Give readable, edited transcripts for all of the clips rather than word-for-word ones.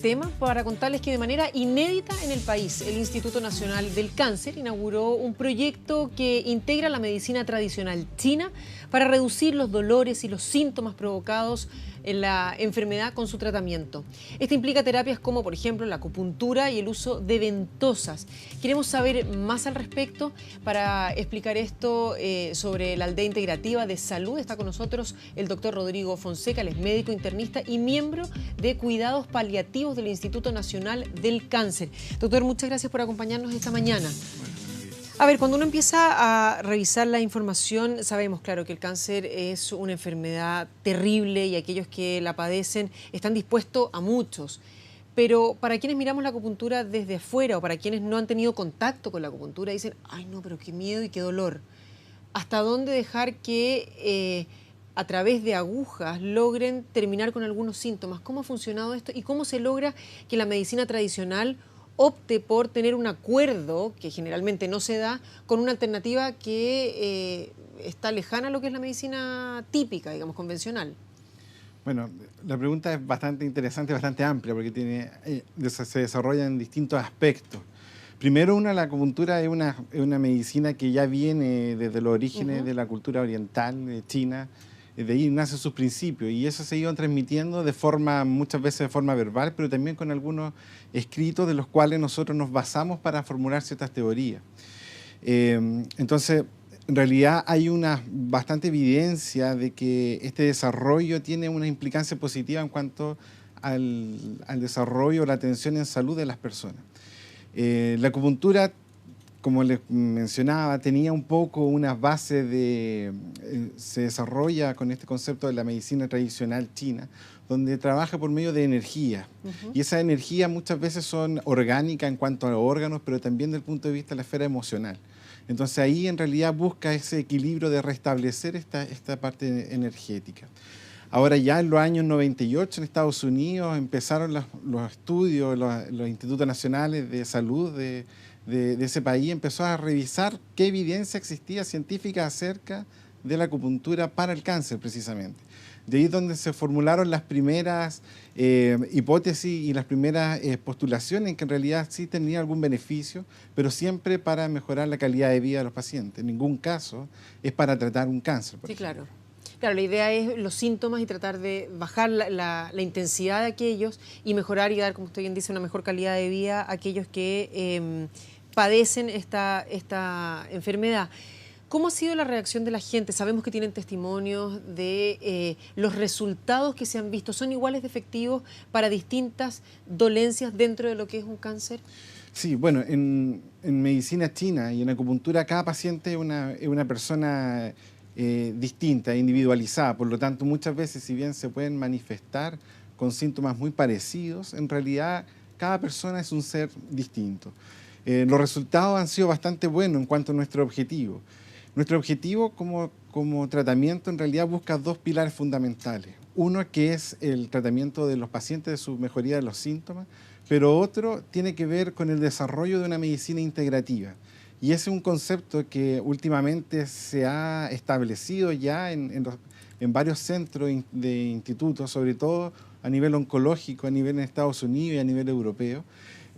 Tema para contarles que de manera inédita en el país, el Instituto Nacional del Cáncer inauguró un proyecto que integra la medicina tradicional china para reducir los dolores y los síntomas provocados en la enfermedad con su tratamiento. Esto implica terapias como, por ejemplo, la acupuntura y el uso de ventosas. Queremos saber más al respecto. Para explicar esto sobre la aldea integrativa de salud está con nosotros el doctor Rodrigo Fonseca, él es médico internista y miembro de cuidados paliativos del Instituto Nacional del Cáncer. Doctor, muchas gracias por acompañarnos esta mañana. A ver, cuando uno empieza a revisar la información, sabemos, claro, que el cáncer es una enfermedad terrible y aquellos que la padecen están dispuestos a muchos. Pero para quienes miramos la acupuntura desde afuera o para quienes no han tenido contacto con la acupuntura, dicen, ay no, pero qué miedo y qué dolor. ¿Hasta dónde dejar que a través de agujas logren terminar con algunos síntomas? ¿Cómo ha funcionado esto y cómo se logra que la medicina tradicional opte por tener un acuerdo, que generalmente no se da, con una alternativa que está lejana a lo que es la medicina típica, digamos, convencional? Bueno, la pregunta es bastante interesante, bastante amplia, porque se desarrolla en distintos aspectos. Primero, la acupuntura es una medicina que ya viene desde los orígenes de la cultura oriental, de China. De ahí nacen sus principios y eso se iba transmitiendo muchas veces de forma verbal, pero también con algunos escritos de los cuales nosotros nos basamos para formular ciertas teorías. Entonces, en realidad hay una bastante evidencia de que este desarrollo tiene una implicancia positiva en cuanto al desarrollo o la atención en salud de las personas. La acupuntura, como les mencionaba, tenía un poco unas bases se desarrolla con este concepto de la medicina tradicional china, donde trabaja por medio de energía. Y esas energías muchas veces son orgánicas en cuanto a los órganos, pero también desde el punto de vista de la esfera emocional. Entonces ahí en realidad busca ese equilibrio de restablecer esta parte energética. Ahora ya en los años 98 en Estados Unidos empezaron los estudios, los institutos nacionales de salud de ese país, empezó a revisar qué evidencia existía científica acerca de la acupuntura para el cáncer precisamente. De ahí es donde se formularon las primeras hipótesis y las primeras postulaciones en que en realidad sí tenía algún beneficio, pero siempre para mejorar la calidad de vida de los pacientes. En ningún caso es para tratar un cáncer. Sí, claro. Claro, la idea es los síntomas y tratar de bajar la intensidad de aquellos y mejorar y dar, como usted bien dice, una mejor calidad de vida a aquellos que padecen esta enfermedad. ¿Cómo ha sido la reacción de la gente? Sabemos que tienen testimonios de los resultados que se han visto. ¿Son iguales de efectivos para distintas dolencias dentro de lo que es un cáncer? Sí, bueno, en medicina china y en acupuntura cada paciente es una persona distinta, individualizada. Por lo tanto, muchas veces, si bien se pueden manifestar con síntomas muy parecidos, en realidad cada persona es un ser distinto. Los resultados han sido bastante buenos en cuanto a nuestro objetivo. Nuestro objetivo como tratamiento en realidad busca dos pilares fundamentales. Uno que es el tratamiento de los pacientes, de su mejoría de los síntomas, pero otro tiene que ver con el desarrollo de una medicina integrativa. Y ese es un concepto que últimamente se ha establecido ya en varios centros de institutos, sobre todo a nivel oncológico, a nivel en Estados Unidos y a nivel europeo,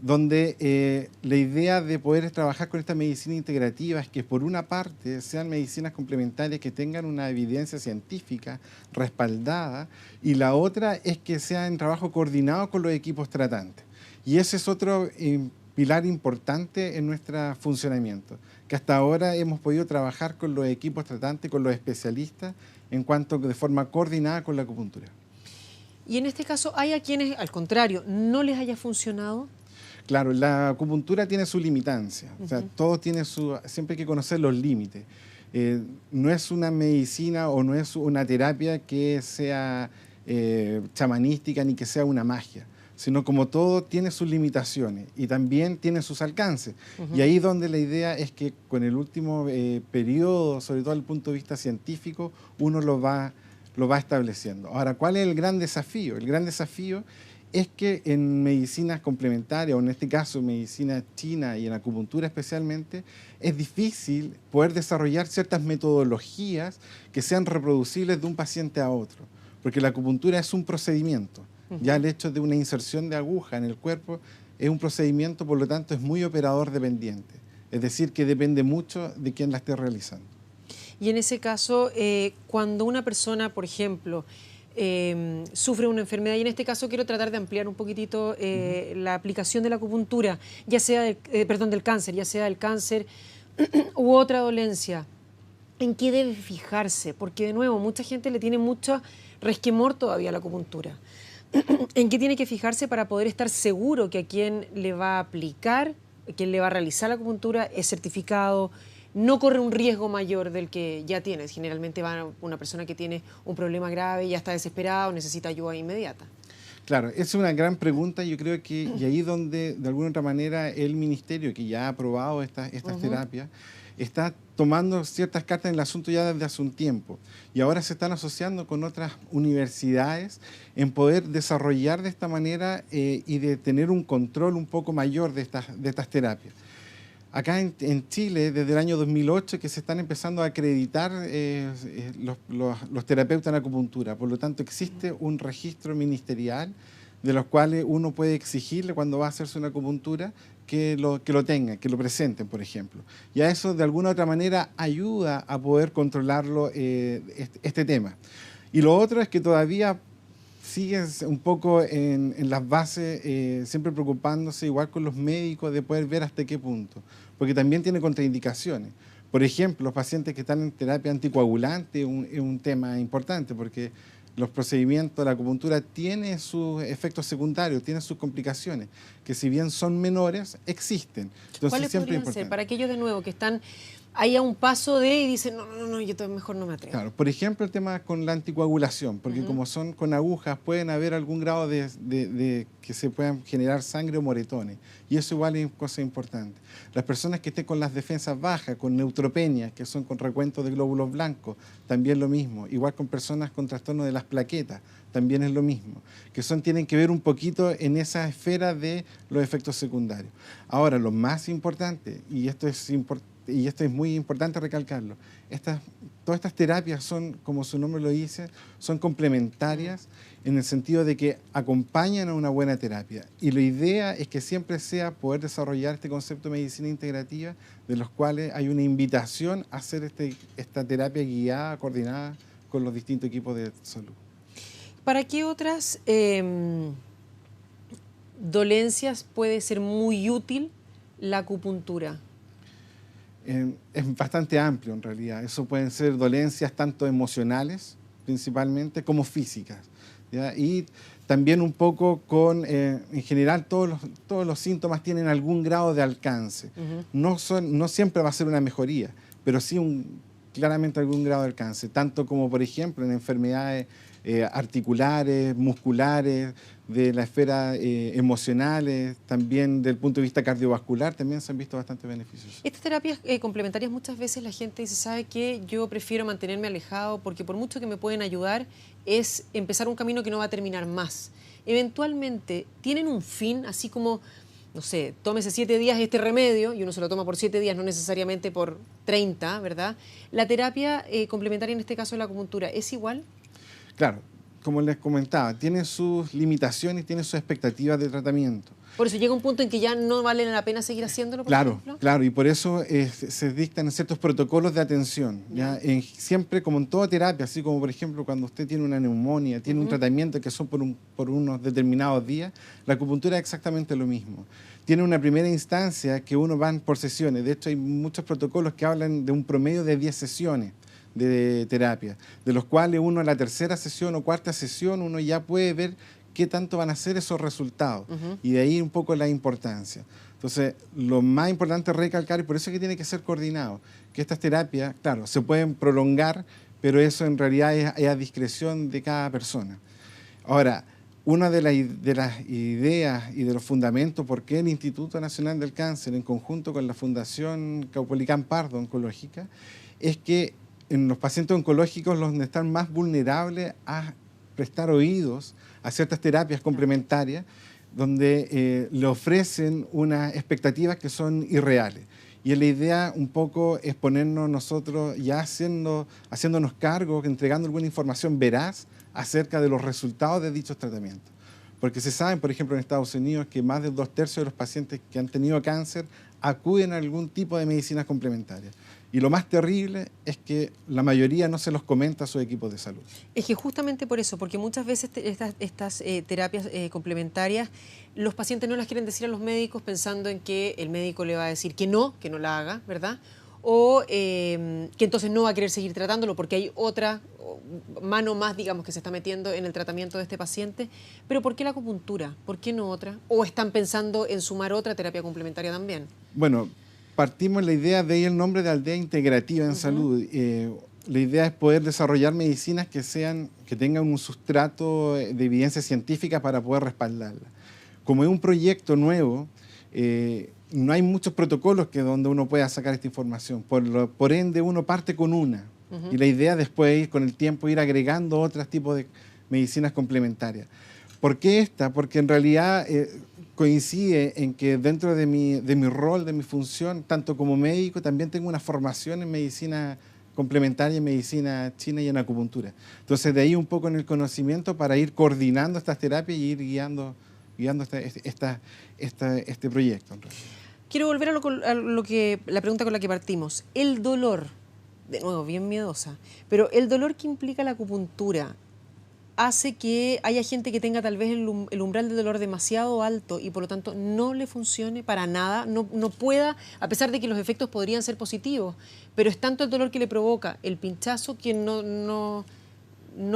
donde la idea de poder trabajar con esta medicina integrativa es que por una parte sean medicinas complementarias que tengan una evidencia científica respaldada y la otra es que sean en trabajo coordinado con los equipos tratantes. Y ese es otro pilar importante en nuestro funcionamiento, que hasta ahora hemos podido trabajar con los equipos tratantes, con los especialistas, en cuanto de forma coordinada con la acupuntura. Y en este caso, ¿hay a quienes, al contrario, no les haya funcionado? Claro, la acupuntura tiene su limitancia, o sea, todo tiene siempre hay que conocer los límites. No es una medicina o no es una terapia que sea chamanística ni que sea una magia, sino como todo tiene sus limitaciones y también tiene sus alcances. Y ahí es donde la idea es que con el último periodo, sobre todo desde el punto de vista científico, uno lo va estableciendo. Ahora, ¿cuál es el gran desafío? El gran desafío es que en medicinas complementarias, o en este caso medicina china y en acupuntura especialmente, es difícil poder desarrollar ciertas metodologías que sean reproducibles de un paciente a otro, porque la acupuntura es un procedimiento. Ya el hecho de una inserción de aguja en el cuerpo es un procedimiento, por lo tanto, es muy operador dependiente. Es decir, que depende mucho de quién la esté realizando. Y en ese caso, cuando una persona, por ejemplo, sufre una enfermedad, y en este caso quiero tratar de ampliar un poquitito la aplicación de la acupuntura, ya sea del cáncer, ya sea del cáncer u otra dolencia, ¿en qué debe fijarse? Porque de nuevo, mucha gente le tiene mucho resquemor todavía a la acupuntura. ¿En qué tiene que fijarse para poder estar seguro que a quien le va a aplicar, a quien le va a realizar la acupuntura es certificado, no corre un riesgo mayor del que ya tienes? Generalmente va una persona que tiene un problema grave, ya está desesperada o necesita ayuda inmediata. Claro, es una gran pregunta. Yo creo que y ahí donde, de alguna otra manera, el ministerio, que ya ha aprobado estas terapias, está tomando ciertas cartas en el asunto ya desde hace un tiempo. Y ahora se están asociando con otras universidades en poder desarrollar de esta manera y de tener un control un poco mayor de estas terapias. Acá en Chile, desde el año 2008, que se están empezando a acreditar los terapeutas en acupuntura. Por lo tanto, existe un registro ministerial de los cuales uno puede exigirle cuando va a hacerse una acupuntura que lo tengan, que lo presenten, por ejemplo. Y a eso, de alguna u otra manera, ayuda a poder controlarlo este tema. Y lo otro es que todavía siguen un poco en las bases, siempre preocupándose, igual con los médicos, de poder ver hasta qué punto, porque también tiene contraindicaciones. Por ejemplo, los pacientes que están en terapia anticoagulante es un tema importante, porque los procedimientos de la acupuntura tienen sus efectos secundarios, tienen sus complicaciones, que si bien son menores, existen. Entonces, ¿cuáles siempre podrían ser para aquellos de nuevo que están ahí a un paso de y dicen, no, yo mejor no me atrevo? Claro, por ejemplo, el tema con la anticoagulación, porque como son con agujas, pueden haber algún grado de que se puedan generar sangre o moretones, y eso igual es cosa importante. Las personas que estén con las defensas bajas, con neutropenias, que son con recuentos de glóbulos blancos, también lo mismo. Igual con personas con trastorno de las plaquetas, también es lo mismo, que tienen que ver un poquito en esa esfera de los efectos secundarios. Ahora, lo más importante, y esto es muy importante recalcarlo, todas estas terapias son, como su nombre lo dice, son complementarias en el sentido de que acompañan a una buena terapia. Y la idea es que siempre sea poder desarrollar este concepto de medicina integrativa, de los cuales hay una invitación a hacer esta terapia guiada, coordinada con los distintos equipos de salud. ¿Para qué otras dolencias puede ser muy útil la acupuntura? Es bastante amplio en realidad. Eso pueden ser dolencias tanto emocionales, principalmente, como físicas, ¿ya? Y también un poco en general, todos los síntomas tienen algún grado de alcance. No siempre va a ser una mejoría, pero sí claramente algún grado de alcance, tanto como, por ejemplo, en enfermedades articulares, musculares, de la esfera emocionales, también del punto de vista cardiovascular, también se han visto bastante beneficios. Estas terapias complementarias, muchas veces la gente dice, ¿sabe qué? Yo prefiero mantenerme alejado porque por mucho que me pueden ayudar, es empezar un camino que no va a terminar más. Eventualmente, ¿tienen un fin, así como, no sé, tómese 7 días este remedio, y uno se lo toma por 7 días, no necesariamente por 30, ¿verdad? ¿La terapia complementaria, en este caso la acupuntura, es igual? Claro, como les comentaba, tiene sus limitaciones, tiene sus expectativas de tratamiento. Por eso llega un punto en que ya no vale la pena seguir haciéndolo, por ejemplo. Claro, y por eso se dictan ciertos protocolos de atención. ¿Ya? Siempre, como en toda terapia, así como por ejemplo cuando usted tiene una neumonía, tiene un tratamiento que son por unos determinados días, la acupuntura es exactamente lo mismo. Tiene una primera instancia que uno va por sesiones. De hecho, hay muchos protocolos que hablan de un promedio de 10 sesiones de terapia, de los cuales uno en la tercera sesión o cuarta sesión uno ya puede ver qué tanto van a ser esos resultados, y de ahí un poco la importancia. Entonces, lo más importante es recalcar, y por eso es que tiene que ser coordinado, que estas terapias, claro, se pueden prolongar, pero eso en realidad es a discreción de cada persona. Ahora, una de las ideas y de los fundamentos por qué el Instituto Nacional del Cáncer, en conjunto con la Fundación Caupolicán Pardo Oncológica, es que en los pacientes oncológicos, los que están más vulnerables a prestar oídos a ciertas terapias complementarias, donde le ofrecen unas expectativas que son irreales. Y la idea un poco es ponernos nosotros ya haciéndonos cargo, entregando alguna información veraz acerca de los resultados de dichos tratamientos. Porque se sabe, por ejemplo, en Estados Unidos que más de 2/3 de los pacientes que han tenido cáncer acuden a algún tipo de medicinas complementarias. Y lo más terrible es que la mayoría no se los comenta a sus equipos de salud. Es que justamente por eso, porque muchas veces estas terapias complementarias, los pacientes no las quieren decir a los médicos pensando en que el médico le va a decir que no la haga, ¿verdad? O que entonces no va a querer seguir tratándolo porque hay otra mano más, digamos, que se está metiendo en el tratamiento de este paciente. Pero ¿por qué la acupuntura? ¿Por qué no otra? ¿O están pensando en sumar otra terapia complementaria también? Bueno, partimos la idea de ahí el nombre de aldea integrativa en salud. La idea es poder desarrollar medicinas que tengan un sustrato de evidencia científica para poder respaldarla. Como es un proyecto nuevo, no hay muchos protocolos donde uno pueda sacar esta información. Por ende, uno parte con una. Y la idea después, con el tiempo, ir agregando otros tipos de medicinas complementarias. ¿Por qué esta? Porque en realidad coincide en que dentro de mi rol, de mi función, tanto como médico, también tengo una formación en medicina complementaria, en medicina china y en acupuntura. Entonces, de ahí un poco en el conocimiento para ir coordinando estas terapias y ir guiando este proyecto. Quiero volver a la pregunta con la que partimos. El dolor, de nuevo, bien miedosa, pero el dolor que implica la acupuntura hace que haya gente que tenga tal vez el umbral de dolor demasiado alto y por lo tanto no le funcione para nada, no pueda, a pesar de que los efectos podrían ser positivos, pero es tanto el dolor que le provoca el pinchazo que no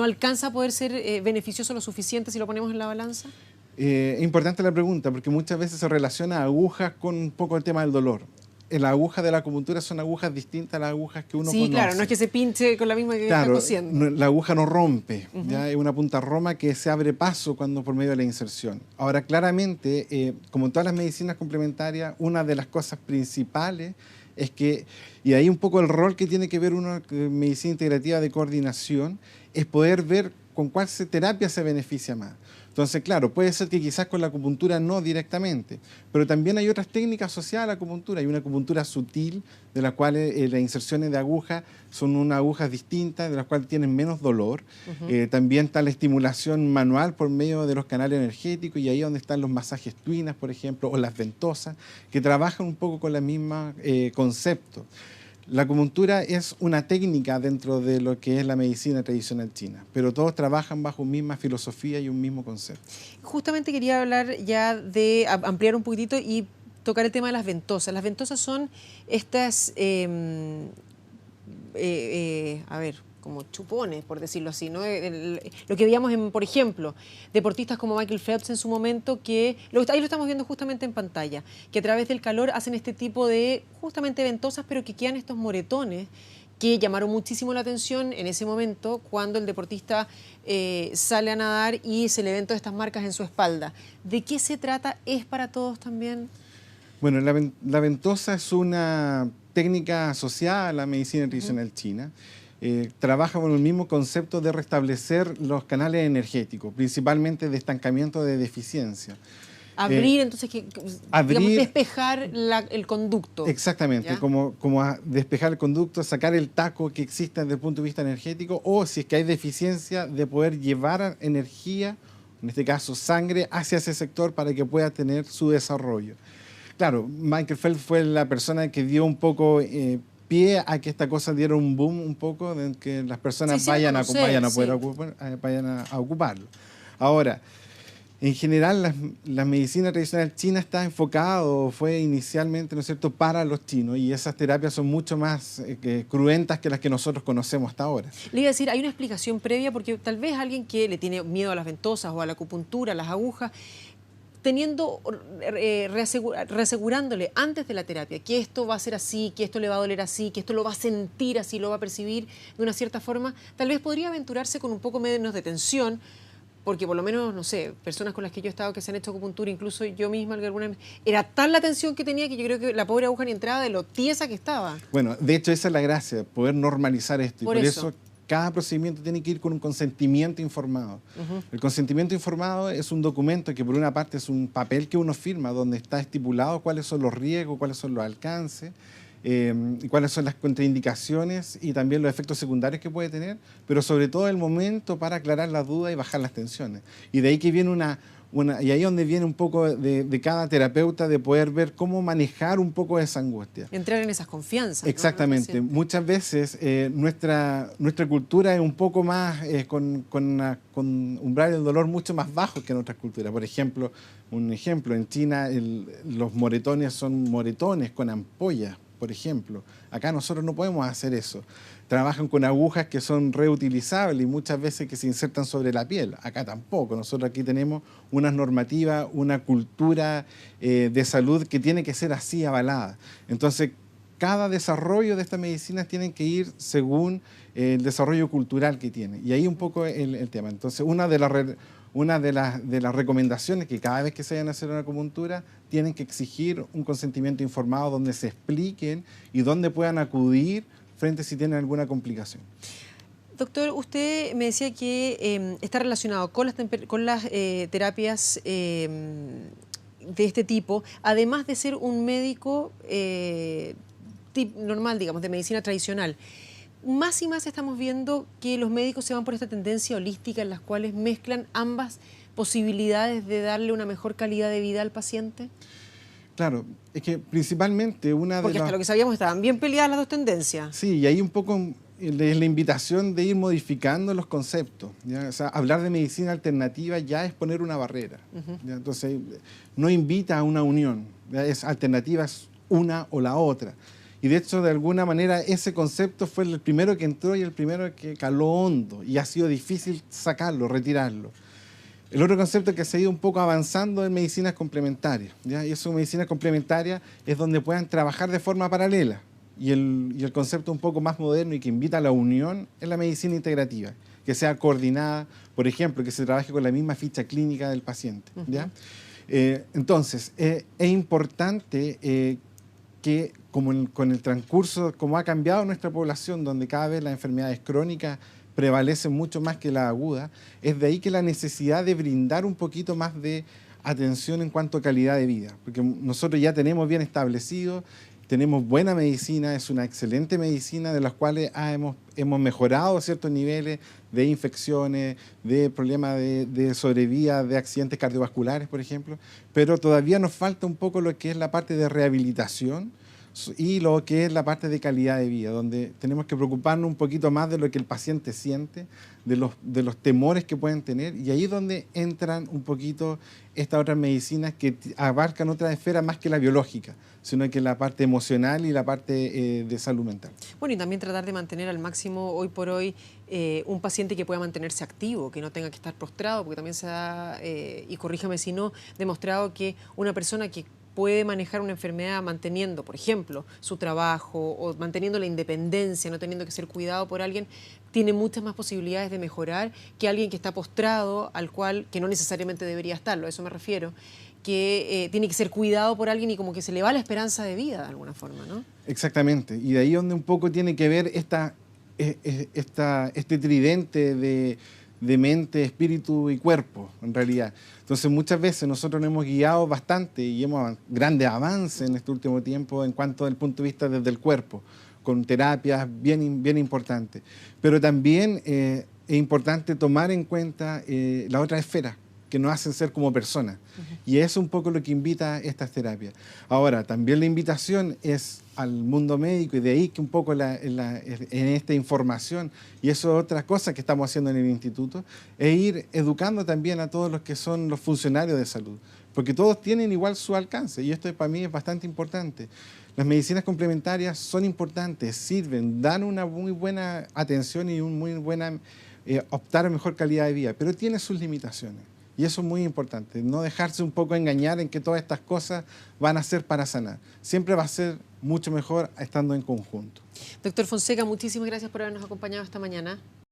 alcanza a poder ser beneficioso lo suficiente si lo ponemos en la balanza. Es importante la pregunta porque muchas veces se relaciona agujas con un poco el tema del dolor. Las agujas de la acupuntura son agujas distintas a las agujas que uno conoce. Sí, claro, no es que se pinche con la misma que está cosiendo. La aguja no rompe, ¿ya? Es una punta roma que se abre paso por medio de la inserción. Ahora, claramente, como en todas las medicinas complementarias, una de las cosas principales es que, y ahí un poco el rol que tiene que ver una medicina integrativa de coordinación, es poder ver con cuál terapia se beneficia más. Entonces, claro, puede ser que quizás con la acupuntura no directamente, pero también hay otras técnicas asociadas a la acupuntura. Hay una acupuntura sutil, de la cual las inserciones de agujas son unas agujas distintas, de las cuales tienen menos dolor. También está la estimulación manual por medio de los canales energéticos, y ahí es donde están los masajes tuinas, por ejemplo, o las ventosas, que trabajan un poco con el mismo concepto. La acupuntura es una técnica dentro de lo que es la medicina tradicional china, pero todos trabajan bajo una misma filosofía y un mismo concepto. Justamente quería hablar ya de ampliar un poquitito y tocar el tema de las ventosas. Las ventosas son estas, como chupones, por decirlo así, ¿no? Lo que veíamos por ejemplo, deportistas como Michael Phelps en su momento, ahí lo estamos viendo justamente en pantalla, que a través del calor hacen este tipo de, justamente ventosas, pero que quedan estos moretones que llamaron muchísimo la atención en ese momento cuando el deportista sale a nadar y se le ven todas estas marcas en su espalda. ¿De qué se trata? ¿Es para todos también? Bueno, la ventosa es una técnica asociada a la medicina tradicional china. Trabaja con el mismo concepto de restablecer los canales energéticos, principalmente de estancamiento de deficiencia. Abrir, entonces, digamos, despejar el conducto. Exactamente, como despejar el conducto, sacar el taco que existe desde el punto de vista energético, o si es que hay deficiencia, de poder llevar energía, en este caso sangre, hacia ese sector para que pueda tener su desarrollo. Claro, Michael Phelps fue la persona que dio un poco pie a que esta cosa diera un boom un poco, de que las personas vayan a ocuparlo. Ahora, en general, la medicina tradicional china está enfocada, o fue inicialmente, ¿no es cierto?, para los chinos, y esas terapias son mucho más cruentas que las que nosotros conocemos hasta ahora. Le iba a decir, hay una explicación previa, porque tal vez alguien que le tiene miedo a las ventosas o a la acupuntura, a las agujas, reasegurándole antes de la terapia que esto va a ser así, que esto le va a doler así, que esto lo va a sentir así, lo va a percibir de una cierta forma, tal vez podría aventurarse con un poco menos de tensión, porque por lo menos, no sé, personas con las que yo he estado que se han hecho acupuntura, incluso yo misma, era tal la tensión que tenía que yo creo que la pobre aguja ni entraba de lo tiesa que estaba. Bueno, de hecho esa es la gracia, poder normalizar esto, y por eso cada procedimiento tiene que ir con un consentimiento informado. El consentimiento informado es un documento que por una parte es un papel que uno firma donde está estipulado cuáles son los riesgos, cuáles son los alcances, cuáles son las contraindicaciones y también los efectos secundarios que puede tener, pero sobre todo el momento para aclarar las dudas y bajar las tensiones. Y de ahí que viene y ahí es donde viene un poco de cada terapeuta, de poder ver cómo manejar un poco esa angustia. Entrar en esas confianzas. Exactamente. ¿No? Muchas veces nuestra cultura es un poco más, con umbrales de dolor mucho más bajos que en otras culturas. Por ejemplo, en China los moretones son moretones con ampollas, por ejemplo. Acá nosotros no podemos hacer eso. Trabajan con agujas que son reutilizables y muchas veces que se insertan sobre la piel. Acá tampoco. Nosotros aquí tenemos unas normativas, una cultura de salud que tiene que ser así avalada. Entonces, cada desarrollo de estas medicinas tienen que ir según el desarrollo cultural que tiene. Y ahí un poco el tema. Entonces, una de las recomendaciones que cada vez que se vayan a hacer una acupuntura tienen que exigir un consentimiento informado donde se expliquen y donde puedan acudir frente si tienen alguna complicación. Doctor, usted me decía que está relacionado con las terapias de este tipo, además de ser un médico normal, digamos, de medicina tradicional. Más y más estamos viendo que los médicos se van por esta tendencia holística en las cuales mezclan ambas posibilidades de darle una mejor calidad de vida al paciente. Claro, es que principalmente Porque hasta lo que sabíamos estaban bien peleadas las dos tendencias. Sí, y ahí un poco es la invitación de ir modificando los conceptos, ¿ya? O sea, hablar de medicina alternativa ya es poner una barrera. ¿Ya? Entonces, no invita a una unión, ¿ya? Es alternativa, es una o la otra. Y de hecho, de alguna manera, ese concepto fue el primero que entró y el primero que caló hondo, y ha sido difícil sacarlo, retirarlo. El otro concepto que se ha ido un poco avanzando es medicinas complementarias, ¿ya? Y eso, medicinas complementarias, es donde puedan trabajar de forma paralela. Y el concepto un poco más moderno y que invita a la unión es la medicina integrativa, que sea coordinada, por ejemplo, que se trabaje con la misma ficha clínica del paciente, ¿ya? Entonces, es importante que con el transcurso, como ha cambiado nuestra población, donde cada vez las enfermedades crónicas prevalecen mucho más que la aguda, es de ahí que la necesidad de brindar un poquito más de atención en cuanto a calidad de vida, porque nosotros ya tenemos bien establecido, tenemos buena medicina, es una excelente medicina de las cuales hemos mejorado ciertos niveles de infecciones, de problemas de sobrevida, de accidentes cardiovasculares, por ejemplo, pero todavía nos falta un poco lo que es la parte de rehabilitación y lo que es la parte de calidad de vida, donde tenemos que preocuparnos un poquito más de lo que el paciente siente, de los temores que pueden tener, y ahí es donde entran un poquito estas otras medicinas que abarcan otra esfera más que la biológica, sino que la parte emocional y la parte de salud mental. Bueno, y también tratar de mantener al máximo hoy por hoy un paciente que pueda mantenerse activo, que no tenga que estar postrado, porque también se da, y corríjame si no, demostrado que una persona que puede manejar una enfermedad manteniendo, por ejemplo, su trabajo o manteniendo la independencia, no teniendo que ser cuidado por alguien, tiene muchas más posibilidades de mejorar que alguien que está postrado, que no necesariamente debería estarlo, a eso me refiero, que tiene que ser cuidado por alguien y como que se le va la esperanza de vida de alguna forma, ¿no? Exactamente, y de ahí donde un poco tiene que ver este tridente de mente, espíritu y cuerpo, en realidad. Entonces, muchas veces nosotros nos hemos guiado bastante y hemos grandes avances en este último tiempo en cuanto al punto de vista desde el cuerpo, con terapias bien importantes. Pero también es importante tomar en cuenta la otra esfera, que nos hacen ser como personas. Y eso es un poco lo que invita a estas terapias. Ahora, también la invitación es al mundo médico, y de ahí que un poco en esta información, y eso es otra cosa que estamos haciendo en el instituto, es ir educando también a todos los que son los funcionarios de salud, porque todos tienen igual su alcance, y esto para mí es bastante importante. Las medicinas complementarias son importantes, sirven, dan una muy buena atención y una muy buena optar a mejor calidad de vida, pero tiene sus limitaciones. Y eso es muy importante, no dejarse un poco engañar en que todas estas cosas van a ser para sanar. Siempre va a ser mucho mejor estando en conjunto. Doctor Fonseca, muchísimas gracias por habernos acompañado esta mañana.